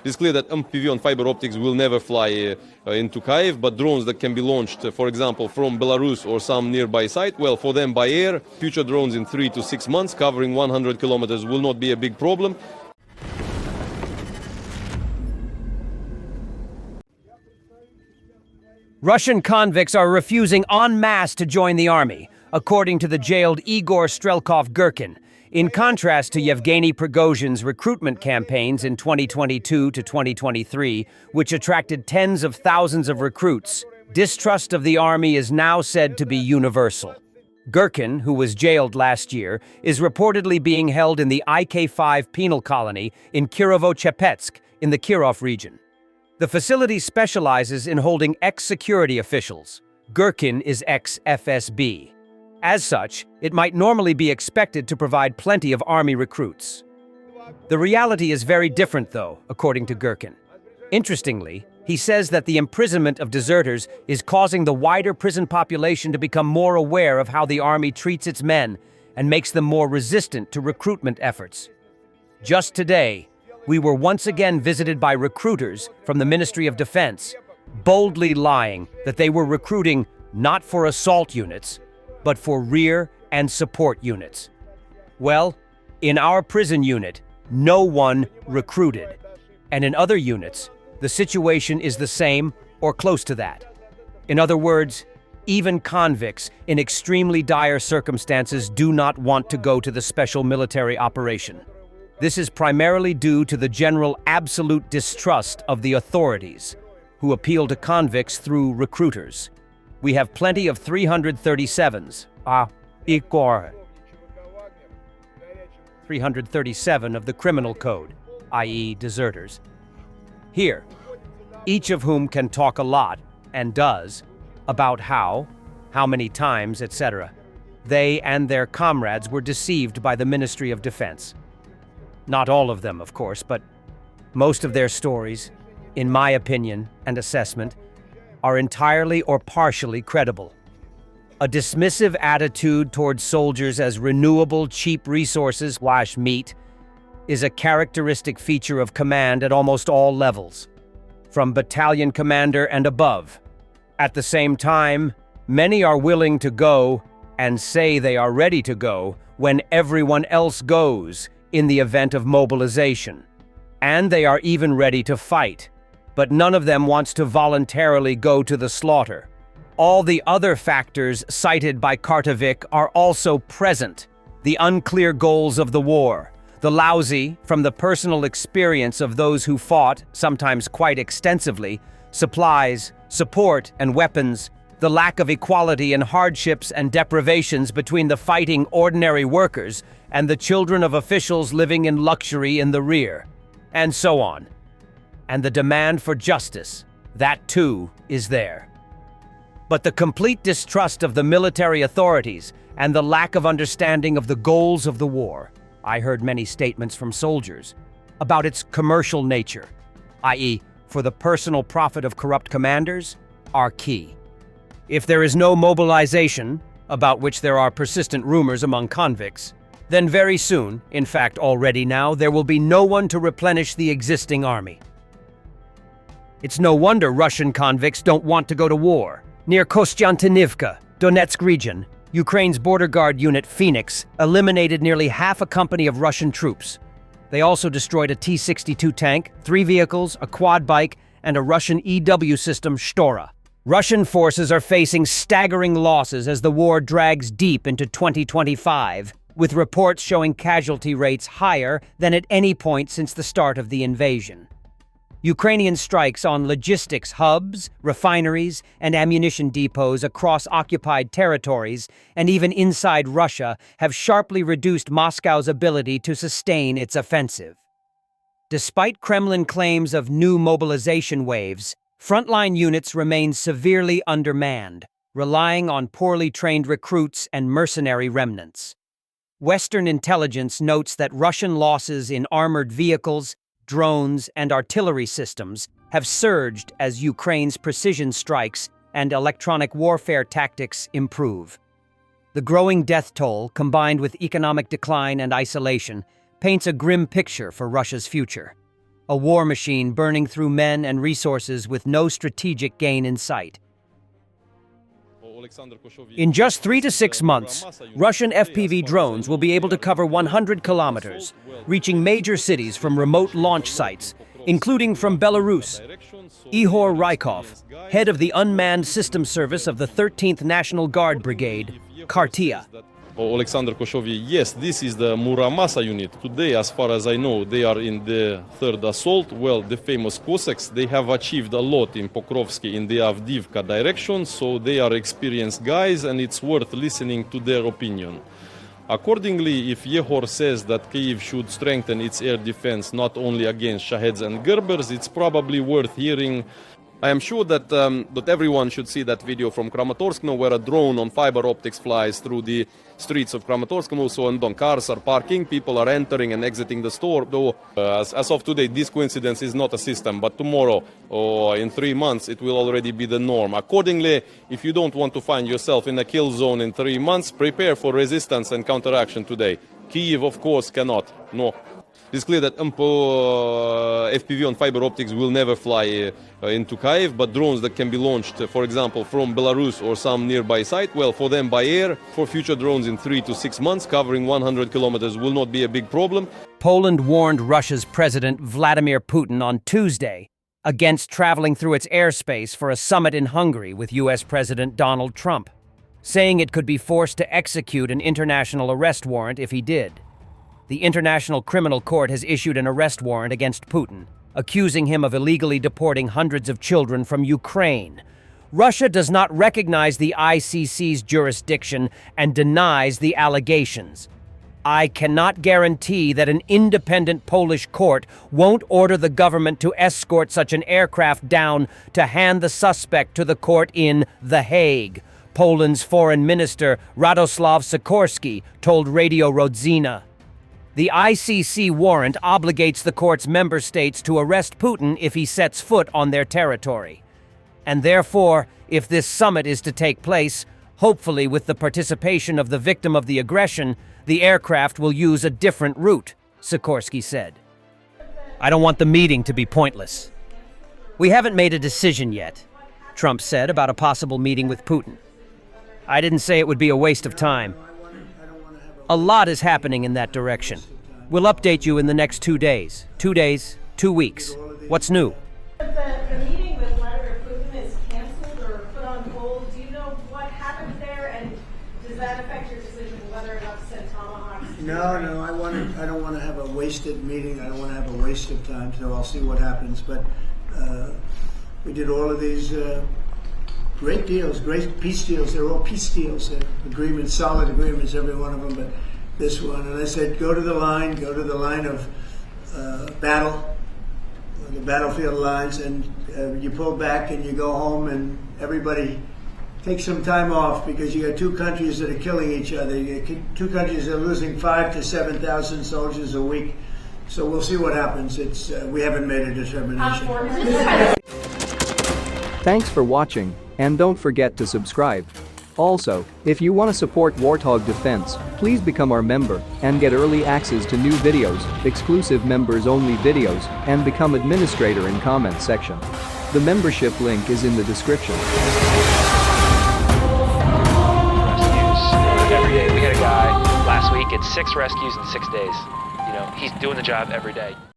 It's clear that MPV on fiber optics will never fly into Kyiv, but drones that can be launched, for example, from Belarus or some nearby site, well, for them by air, future drones in 3 to 6 months covering 100 kilometers will not be a big problem. Russian convicts are refusing en masse to join the army, according to the jailed Igor Strelkov-Gherkin, in contrast to Yevgeny Prigozhin's recruitment campaigns in 2022 to 2023, which attracted tens of thousands of recruits. Distrust of the army is now said to be universal. Gherkin, who was jailed last year, is reportedly being held in the IK-5 penal colony in Kirovo-Chepetsk in the Kirov region. The facility specializes in holding ex-security officials. Gherkin is ex-FSB. As such, it might normally be expected to provide plenty of army recruits. The reality is very different, though, according to Gherkin. Interestingly, he says that the imprisonment of deserters is causing the wider prison population to become more aware of how the army treats its men and makes them more resistant to recruitment efforts. Just today, we were once again visited by recruiters from the Ministry of Defense, boldly lying that they were recruiting not for assault units, but for rear and support units. Well, in our prison unit, no one recruited. And in other units, the situation is the same or close to that. In other words, even convicts in extremely dire circumstances do not want to go to the special military operation. This is primarily due to the general absolute distrust of the authorities, who appeal to convicts through recruiters. We have plenty of 337s. 337 of the criminal code, i.e. deserters. Here, each of whom can talk a lot, and does, about how many times, etc. they and their comrades were deceived by the Ministry of Defense. Not all of them, of course, but most of their stories, in my opinion and assessment, are entirely or partially credible. A dismissive attitude towards soldiers as renewable, cheap resources / meat is a characteristic feature of command at almost all levels, from battalion commander and above. At the same time, many are willing to go and say they are ready to go when everyone else goes in the event of mobilization. And they are even ready to fight, but none of them wants to voluntarily go to the slaughter. All the other factors cited by Kartovic are also present. The unclear goals of the war, the lousy, from the personal experience of those who fought, sometimes quite extensively, supplies, support, and weapons, the lack of equality and hardships and deprivations between the fighting ordinary workers and the children of officials living in luxury in the rear, and so on. And the demand for justice, that too is there. But the complete distrust of the military authorities and the lack of understanding of the goals of the war, I heard many statements from soldiers about its commercial nature, i.e., for the personal profit of corrupt commanders, are key. If there is no mobilization, about which there are persistent rumors among convicts, then very soon, in fact already now, there will be no one to replenish the existing army. It's no wonder Russian convicts don't want to go to war. Near Kostiantynivka, Donetsk region, Ukraine's border guard unit Phoenix eliminated nearly half a company of Russian troops. They also destroyed a T-62 tank, 3 vehicles, a quad bike, and a Russian EW system Shtora. Russian forces are facing staggering losses as the war drags deep into 2025, with reports showing casualty rates higher than at any point since the start of the invasion. Ukrainian strikes on logistics hubs, refineries, and ammunition depots across occupied territories, and even inside Russia, have sharply reduced Moscow's ability to sustain its offensive. Despite Kremlin claims of new mobilization waves, frontline units remain severely undermanned, relying on poorly trained recruits and mercenary remnants. Western intelligence notes that Russian losses in armored vehicles, drones, and artillery systems have surged as Ukraine's precision strikes and electronic warfare tactics improve. The growing death toll, combined with economic decline and isolation, paints a grim picture for Russia's future. a war machine burning through men and resources with no strategic gain in sight. In just 3 to 6 months, Russian FPV drones will be able to cover 100 kilometers, reaching major cities from remote launch sites, including from Belarus. Ihor Rykov, head of the Unmanned System Service of the 13th National Guard Brigade, Kartia. Alexander Koshovyi, yes, this is the Muramasa unit. Today, as far as I know, they are in the third assault. Well, the famous Cossacks, they have achieved a lot in Pokrovsky, in the Avdiivka direction, so they are experienced guys, and it's worth listening to their opinion. Accordingly, if Yehor says that Kyiv should strengthen its air defense not only against Shaheds and Gerbers, it's probably worth hearing. I am sure that that everyone should see that video from Kramatorsk now, where a drone on fiber optics flies through the streets of Kramatorsk, and also and cars are parking, people are entering and exiting the store. Though, as of today, this coincidence is not a system, but tomorrow or in 3 months, it will already be the norm. Accordingly, if you don't want to find yourself in a kill zone in 3 months, prepare for resistance and counteraction today. Kyiv, of course, cannot. No. It's clear that FPV on fiber optics will never fly into Kyiv, but drones that can be launched, for example, from Belarus or some nearby site, well, for them by air, for future drones in 3 to 6 months, covering 100 kilometers will not be a big problem. Poland warned Russia's President Vladimir Putin on Tuesday against traveling through its airspace for a summit in Hungary with U.S. President Donald Trump, saying it could be forced to execute an international arrest warrant if he did. The International Criminal Court has issued an arrest warrant against Putin, accusing him of illegally deporting hundreds of children from Ukraine. Russia does not recognize the ICC's jurisdiction and denies the allegations. I cannot guarantee that an independent Polish court won't order the government to escort such an aircraft down to hand the suspect to the court in The Hague, Poland's Foreign Minister Radoslaw Sikorski told Radio Rodzina. The ICC warrant obligates the court's member states to arrest Putin if he sets foot on their territory. And therefore, if this summit is to take place, hopefully with the participation of the victim of the aggression, the aircraft will use a different route, Sikorski said. I don't want the meeting to be pointless. We haven't made a decision yet, Trump said about a possible meeting with Putin. I didn't say it would be a waste of time. A lot is happening in that direction. We'll update you in the next 2 days. 2 days, 2 weeks. What's new? The meeting with Vladimir Putin is canceled or put on hold. Do you know what happened there, and does that affect your decision whether or not to send Tomahawks? No, I don't want to have a wasted meeting. I don't want to have a waste of time, so I'll see what happens. But we did all of these great deals, great peace deals. They're all peace deals, agreements, solid agreements, every one of them. But this one, and I said, go to the line of battle, the battlefield lines, and you pull back and you go home, and everybody takes some time off, because you got two countries that are killing each other. You got two countries that are losing 5,000 to 7,000 soldiers a week. So we'll see what happens. It's we haven't made a determination. Thanks for watching, and don't forget to subscribe. Also, if you want to support Warthog Defense, please become our member and get early access to new videos, exclusive members-only videos, and become administrator in comment section. The membership link is in the description. Rescues every day. We had a guy last week at 6 rescues in 6 days. You know, he's doing the job every day.